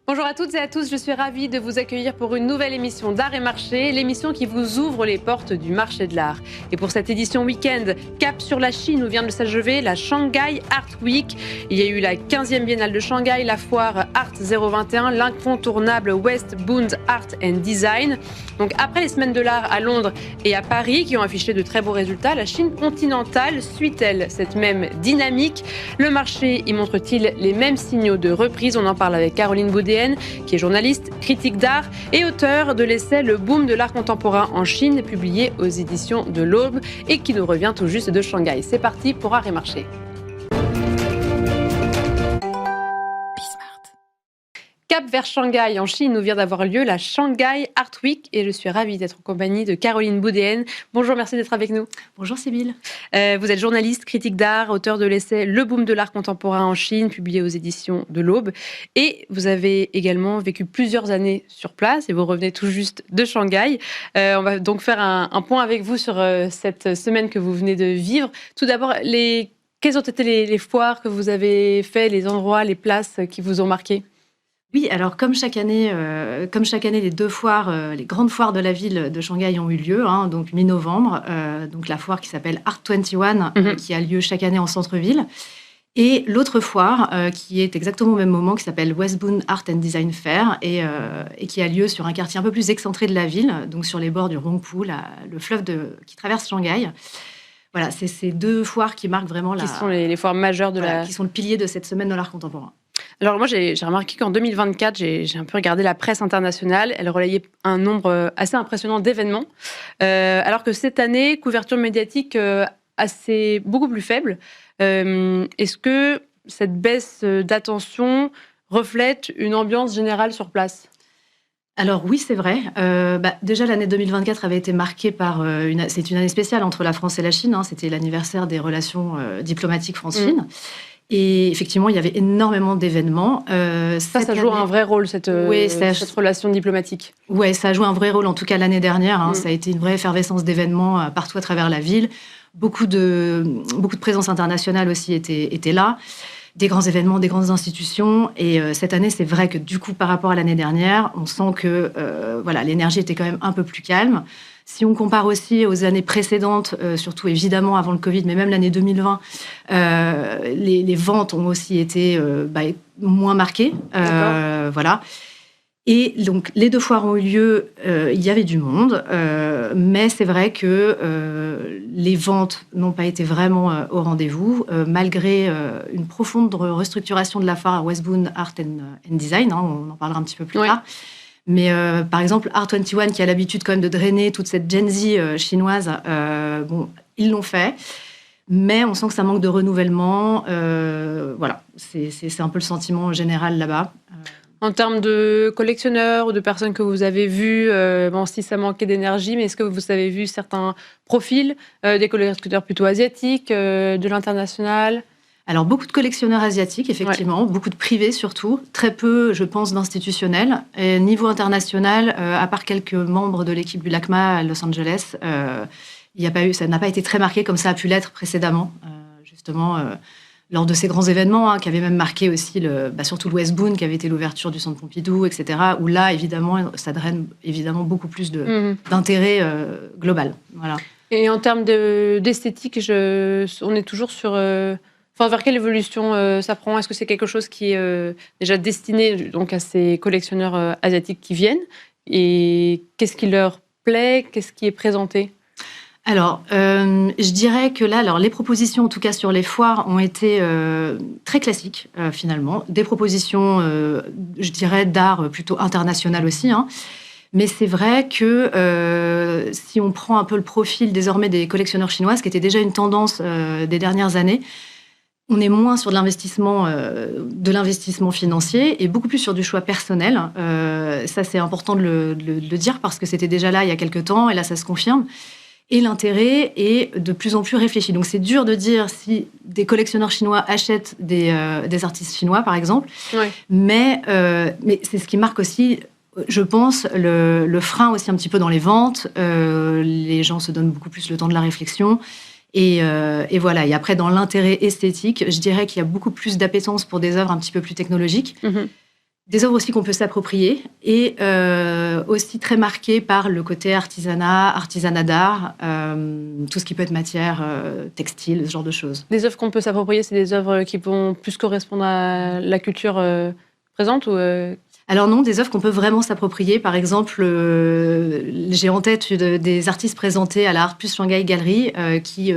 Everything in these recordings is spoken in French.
Bonjour à toutes et à tous, je suis ravie de vous accueillir pour une nouvelle émission d'Art et Marché, l'émission qui vous ouvre les portes du marché de l'art. Et pour cette édition week-end, cap sur la Chine où vient de s'achever la Shanghai Art Week. Il y a eu la 15e biennale de Shanghai, la foire Art 021, l'incontournable West Bund Art and Design. Donc après les semaines de l'art à Londres et à Paris qui ont affiché de très beaux résultats, la Chine continentale suit-elle cette même dynamique? Le marché y montre-t-il les mêmes signaux de reprise? On en parle avec Caroline Boudéen, qui est journaliste, critique d'art et auteur de l'essai Le boom de l'art contemporain en Chine, publié aux éditions de l'Aube et qui nous revient tout juste de Shanghai. C'est parti pour Art et Marché. Cap vers Shanghai, en Chine, où vient d'avoir lieu la Shanghai Art Week et je suis ravie d'être en compagnie de Caroline Boudéen. Bonjour, merci d'être avec nous. Bonjour Sybille. Vous êtes journaliste, critique d'art, auteur de l'essai Le boom de l'art contemporain en Chine, publié aux éditions de l'Aube. Et vous avez également vécu plusieurs années sur place et vous revenez tout juste de Shanghai. On va donc faire un point avec vous sur cette semaine que vous venez de vivre. Tout d'abord, quelles ont été les foires que vous avez fait, les endroits, les places qui vous ont marqué ? Oui, alors comme chaque année, les deux foires, les grandes foires de la ville de Shanghai ont eu lieu, donc mi-novembre, donc la foire qui s'appelle Art 21, qui a lieu chaque année en centre-ville, et l'autre foire qui est exactement au même moment, qui s'appelle West Bund Art and Design Fair, et qui a lieu sur un quartier un peu plus excentré de la ville, donc sur les bords du Rongpu, le fleuve qui traverse Shanghai. Voilà, c'est ces deux foires qui marquent vraiment qui sont les foires majeures qui sont le pilier de cette semaine de l'art contemporain. Alors moi, j'ai remarqué qu'en 2024, j'ai un peu regardé la presse internationale. Elle relayait un nombre assez impressionnant d'événements. Alors que cette année, couverture médiatique beaucoup plus faible. Est-ce que cette baisse d'attention reflète une ambiance générale sur place ? Alors oui, c'est vrai. Déjà, l'année 2024 avait été marquée par c'est une année spéciale entre la France et la Chine. C'était l'anniversaire des relations diplomatiques France-Chine. Et effectivement, il y avait énormément d'événements. Ça joue un vrai rôle, cette relation diplomatique. Oui, ça a joué un vrai rôle, en tout cas l'année dernière. Ça a été une vraie effervescence d'événements partout à travers la ville. Beaucoup de présences internationales aussi étaient là. Des grands événements, des grandes institutions. Et cette année, c'est vrai que du coup, par rapport à l'année dernière, on sent que l'énergie était quand même un peu plus calme. Si on compare aussi aux années précédentes, surtout évidemment avant le Covid, mais même l'année 2020, les ventes ont aussi été moins marquées. Voilà. Et donc, les deux foires ont eu lieu, il y avait du monde, mais c'est vrai que les ventes n'ont pas été vraiment au rendez-vous, malgré une profonde restructuration de la foire à West Bund Art and Design, on en parlera un petit peu plus tard. Mais par exemple, Art 21, qui a l'habitude quand même de drainer toute cette Gen Z chinoise, ils l'ont fait. Mais on sent que ça manque de renouvellement. Voilà, c'est un peu le sentiment général là-bas. En termes de collectionneurs ou de personnes que vous avez vues, si ça manquait d'énergie, mais est-ce que vous avez vu certains profils, des collectionneurs plutôt asiatiques, de l'international ? Alors, beaucoup de collectionneurs asiatiques, effectivement, beaucoup de privés surtout, très peu, je pense, d'institutionnels. Et niveau international, à part quelques membres de l'équipe du LACMA à Los Angeles, ça n'a pas été très marqué comme ça a pu l'être précédemment, justement, lors de ces grands événements, qui avaient même marqué aussi surtout le West Bund, qui avait été l'ouverture du Centre Pompidou, etc., où là, évidemment, ça draine évidemment beaucoup plus d'intérêt global. Voilà. Et en termes d'esthétique, on est toujours sur... vers quelle évolution ça prend ? Est-ce que c'est quelque chose qui est déjà destiné donc, à ces collectionneurs asiatiques qui viennent ? Et qu'est-ce qui leur plaît ? Qu'est-ce qui est présenté ? Alors, je dirais que là, les propositions, en tout cas sur les foires, ont été très classiques, finalement. Des propositions, je dirais, d'art plutôt international aussi, Mais c'est vrai que si on prend un peu le profil désormais des collectionneurs chinois, ce qui était déjà une tendance des dernières années, on est moins sur de l'investissement financier et beaucoup plus sur du choix personnel. Ça, c'est important de le dire parce que c'était déjà là il y a quelques temps et là, ça se confirme. Et l'intérêt est de plus en plus réfléchi. Donc, c'est dur de dire si des collectionneurs chinois achètent des artistes chinois, par exemple. Ouais. Mais c'est ce qui marque aussi Je pense le frein aussi un petit peu dans les ventes. Les gens se donnent beaucoup plus le temps de la réflexion. Et voilà. Et après, dans l'intérêt esthétique, je dirais qu'il y a beaucoup plus d'appétence pour des œuvres un petit peu plus technologiques. Des œuvres aussi qu'on peut s'approprier et aussi très marquées par le côté artisanat d'art, tout ce qui peut être matière, textile, ce genre de choses. Des œuvres qu'on peut s'approprier, c'est des œuvres qui vont plus correspondre à la culture présente ou Alors non, des œuvres qu'on peut vraiment s'approprier. Par exemple, j'ai en tête des artistes présentés à la Art Plus Shanghai Gallery qui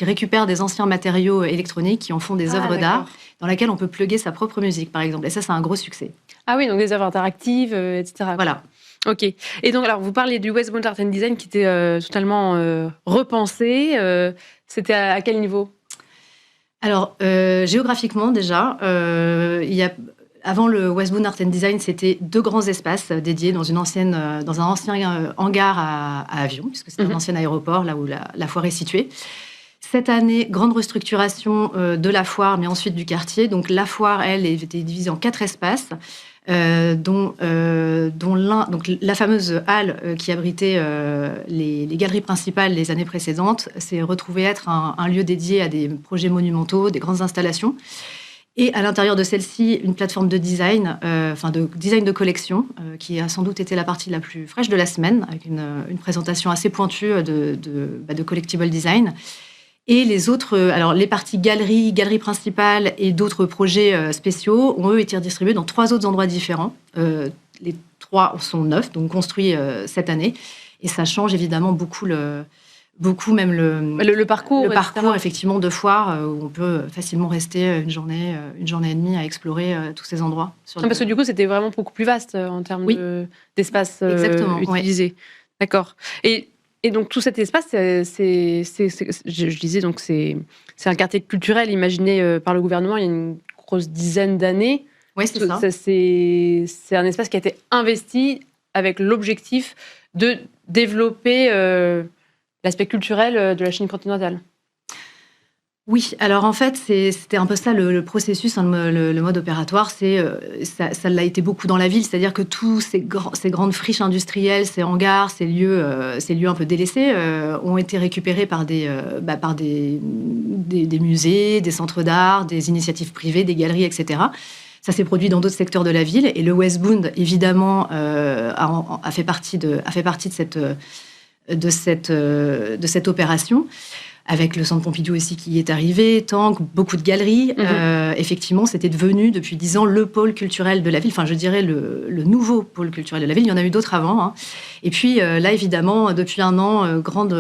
récupèrent des anciens matériaux électroniques, qui en font des œuvres d'art, dans lesquelles on peut plugger sa propre musique, par exemple. Et ça, c'est un gros succès. Ah oui, donc des œuvres interactives, etc. Voilà. Ok. Et donc, alors, vous parlez du Westbound Art and Design qui était totalement repensé. C'était à quel niveau ? Alors, géographiquement, déjà, il y a... Avant le Westbound Art and Design, c'était 2 grands espaces dédiés dans un ancien hangar à avions, puisque c'était un ancien aéroport, là où la foire est située. Cette année, grande restructuration de la foire, mais ensuite du quartier. Donc la foire, elle, était divisée en 4 espaces, dont l'un, donc la fameuse halle qui abritait les galeries principales les années précédentes, s'est retrouvée être un lieu dédié à des projets monumentaux, des grandes installations. Et à l'intérieur de celle-ci, une plateforme de design, de design de collection, qui a sans doute été la partie la plus fraîche de la semaine, avec une présentation assez pointue de collectible design. Et les autres, alors les parties galerie principale et d'autres projets spéciaux ont eux été redistribués dans 3 autres endroits différents. Les 3 sont neufs, donc construits cette année. Et ça change évidemment beaucoup le parcours, effectivement, de foire, où on peut facilement rester une journée et demie à explorer tous ces endroits. Parce que du coup, c'était vraiment beaucoup plus vaste en termes d'espace utilisé. Oui. D'accord. Et donc, tout cet espace, je disais, donc c'est un quartier culturel imaginé par le gouvernement il y a une grosse dizaine d'années. Oui, c'est ça. C'est un espace qui a été investi avec l'objectif de développer l'aspect culturel de la Chine continentale. Oui, alors en fait, c'était un peu ça le processus, le mode opératoire. Ça l'a été beaucoup dans la ville, c'est-à-dire que tous ces grandes friches industrielles, ces hangars, ces lieux un peu délaissés, ont été récupérés par des musées, des centres d'art, des initiatives privées, des galeries, etc. Ça s'est produit dans d'autres secteurs de la ville, et le Westbound, évidemment, a fait partie de cette opération, avec le Centre Pompidou aussi qui y est arrivé, Tank, beaucoup de galeries. Effectivement, c'était devenu, depuis 10 ans, le pôle culturel de la ville. Enfin, je dirais le nouveau pôle culturel de la ville. Il y en a eu d'autres avant. Hein. Et puis, là, évidemment, depuis 1 an, grande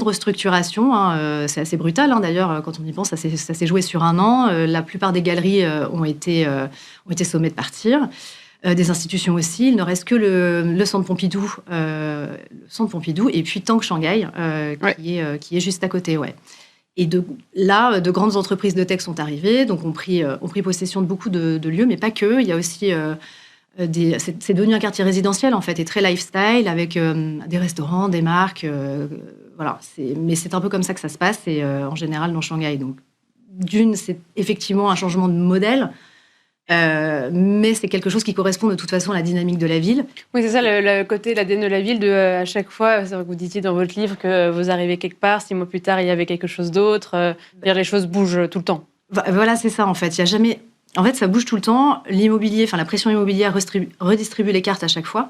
restructuration. Hein. C'est assez brutal, hein, d'ailleurs, quand on y pense. Ça s'est joué sur 1 an. La plupart des galeries ont été sommées de partir. Des institutions aussi. Il ne reste que le Centre Pompidou, et puis Tank Shanghai, qui est juste à côté. Ouais. Et de grandes entreprises de tech sont arrivées, donc ont pris possession de beaucoup de lieux, mais pas que. Il y a aussi c'est devenu un quartier résidentiel en fait, et très lifestyle, avec des restaurants, des marques. Voilà. Mais c'est un peu comme ça que ça se passe, et en général dans Shanghai. Donc, c'est effectivement un changement de modèle. Mais c'est quelque chose qui correspond de toute façon à la dynamique de la ville. Oui, c'est ça, le côté, l'ADN de la ville, à chaque fois, c'est vrai que vous disiez dans votre livre que vous arrivez quelque part, 6 mois plus tard, il y avait quelque chose d'autre. Les choses bougent tout le temps. Voilà, c'est ça en fait. Il y a jamais... En fait, ça bouge tout le temps. L'immobilier, la pression immobilière redistribue les cartes à chaque fois.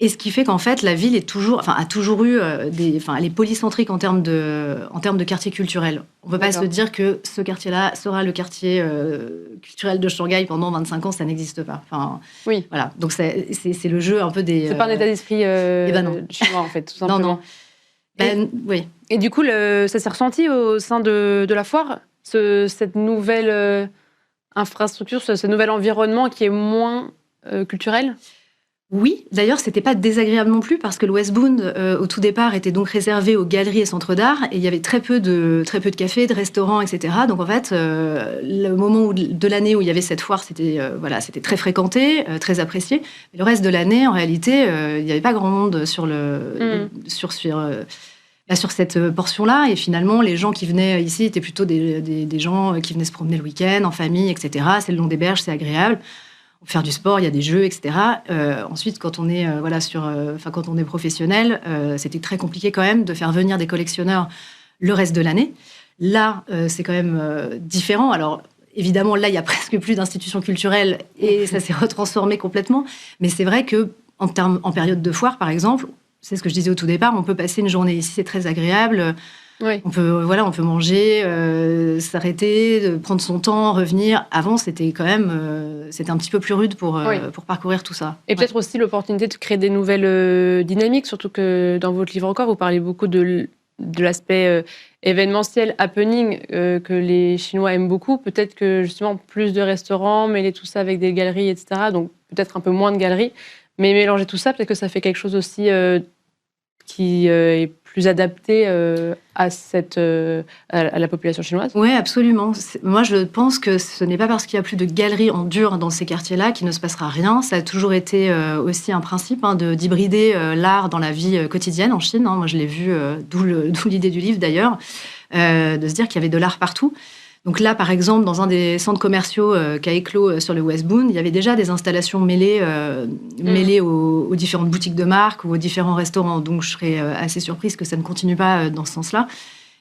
Et ce qui fait qu'en fait, la ville a toujours eu elle est polycentrique en termes de quartier culturel. On ne peut pas se dire que ce quartier-là sera le quartier culturel de Shanghai pendant 25 ans, ça n'existe pas. Oui. Voilà. Donc c'est le jeu un peu des. C'est pas un état d'esprit chinois en fait, tout simplement. Non. Oui. Et du coup, ça s'est ressenti au sein de la foire, cette nouvelle infrastructure, ce nouvel environnement qui est moins culturel. Oui, d'ailleurs, c'était pas désagréable non plus, parce que le Westbound, au tout départ, était donc réservé aux galeries et centres d'art, et il y avait très peu de cafés, de restaurants, etc. Donc en fait, le moment de l'année où il y avait cette foire, c'était très fréquenté, très apprécié. Mais le reste de l'année, en réalité, il n'y avait pas grand monde sur cette portion-là, et finalement, les gens qui venaient ici étaient plutôt des gens qui venaient se promener le week-end, en famille, etc. C'est le long des berges, c'est agréable. faire du sport, il y a des jeux, etc. Ensuite, quand on est quand on est professionnel, c'était très compliqué quand même de faire venir des collectionneurs le reste de l'année. Là, c'est quand même différent. Alors, évidemment, là, il y a presque plus d'institutions culturelles et ça s'est retransformé complètement. Mais c'est vrai que en période de foire, par exemple, c'est ce que je disais au tout départ, on peut passer une journée ici, c'est très agréable. Oui. On peut manger, s'arrêter, prendre son temps, revenir. Avant, c'était quand même, c'était un petit peu plus rude pour parcourir tout ça. Et peut-être aussi l'opportunité de créer des nouvelles dynamiques, surtout que dans votre livre encore, vous parlez beaucoup de l'aspect événementiel, happening, que les Chinois aiment beaucoup. Peut-être que justement plus de restaurants, mêler tout ça avec des galeries, etc. Donc peut-être un peu moins de galeries, mais mélanger tout ça, peut-être que ça fait quelque chose aussi qui est plus adapté à la population chinoise. Oui, absolument. Moi, je pense que ce n'est pas parce qu'il n'y a plus de galeries en dur dans ces quartiers-là qu'il ne se passera rien. Ça a toujours été aussi un principe d'hybrider l'art dans la vie quotidienne en Chine. Moi, je l'ai vu, d'où l'idée du livre d'ailleurs, de se dire qu'il y avait de l'art partout. Donc là, par exemple, dans un des centres commerciaux qui a éclos sur le West Bund, il y avait déjà des installations mêlées aux différentes boutiques de marque ou aux différents restaurants. Donc je serais assez surprise que ça ne continue pas dans ce sens-là.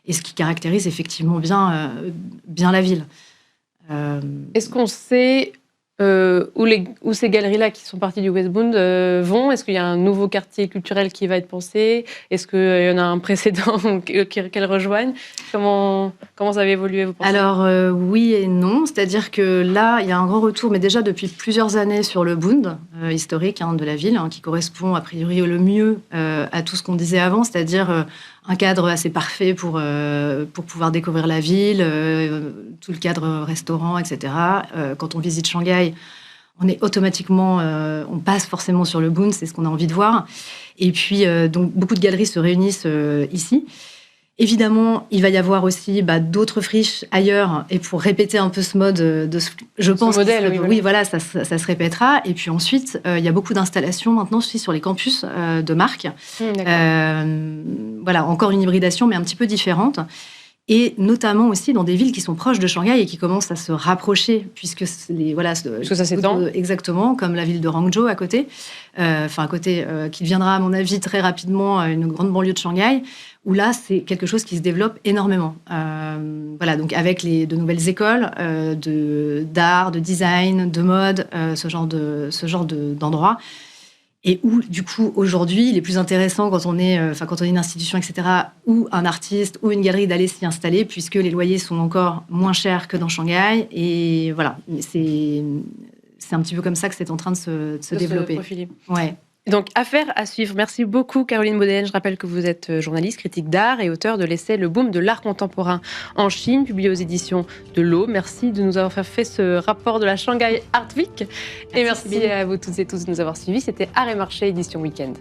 Et ce qui caractérise effectivement bien la ville. Est-ce qu'on sait où ces galeries-là qui sont parties du West Bund vont? Est-ce qu'il y a un nouveau quartier culturel qui va être pensé? Est-ce qu'il y en a un précédent qu'elles rejoignent? Comment ça va évoluer, vous pensez? Alors, oui et non. C'est-à-dire que là, il y a un grand retour, mais déjà depuis plusieurs années, sur le Bund historique de la ville, qui correspond a priori le mieux à tout ce qu'on disait avant, c'est-à-dire un cadre assez parfait pour pouvoir découvrir la ville, tout le cadre restaurant, etc. Quand on visite Shanghai, on est automatiquement, on passe forcément sur le Bund, c'est ce qu'on a envie de voir. Et puis, donc, beaucoup de galeries se réunissent ici. Évidemment, il va y avoir aussi d'autres friches ailleurs, et pour répéter un peu ce mode, je pense modèle, ça se répétera. Et puis ensuite, il y a beaucoup d'installations maintenant aussi sur les campus de marques. Encore une hybridation, mais un petit peu différente. Et notamment aussi dans des villes qui sont proches de Shanghai et qui commencent à se rapprocher, puisque ça s'étend. Exactement, comme la ville de Hangzhou à côté, qui deviendra à mon avis très rapidement une grande banlieue de Shanghai, où là c'est quelque chose qui se développe énormément. Donc avec de nouvelles écoles d'art, de design, de mode, ce genre d'endroits. Et où, du coup, aujourd'hui, il est plus intéressant quand on est une institution, etc., ou un artiste, ou une galerie, d'aller s'y installer, puisque les loyers sont encore moins chers que dans Shanghai. Et voilà, c'est un petit peu comme ça que c'est en train de se développer. Ouais. Donc, affaire à suivre. Merci beaucoup, Caroline Baudelaine. Je rappelle que vous êtes journaliste, critique d'art et auteur de l'essai Le boom de l'art contemporain en Chine, publié aux éditions de l'Aube. Merci de nous avoir fait ce rapport de la Shanghai Art Week. Et merci à vous toutes et tous de nous avoir suivis. C'était Art et Marché, édition Week-end.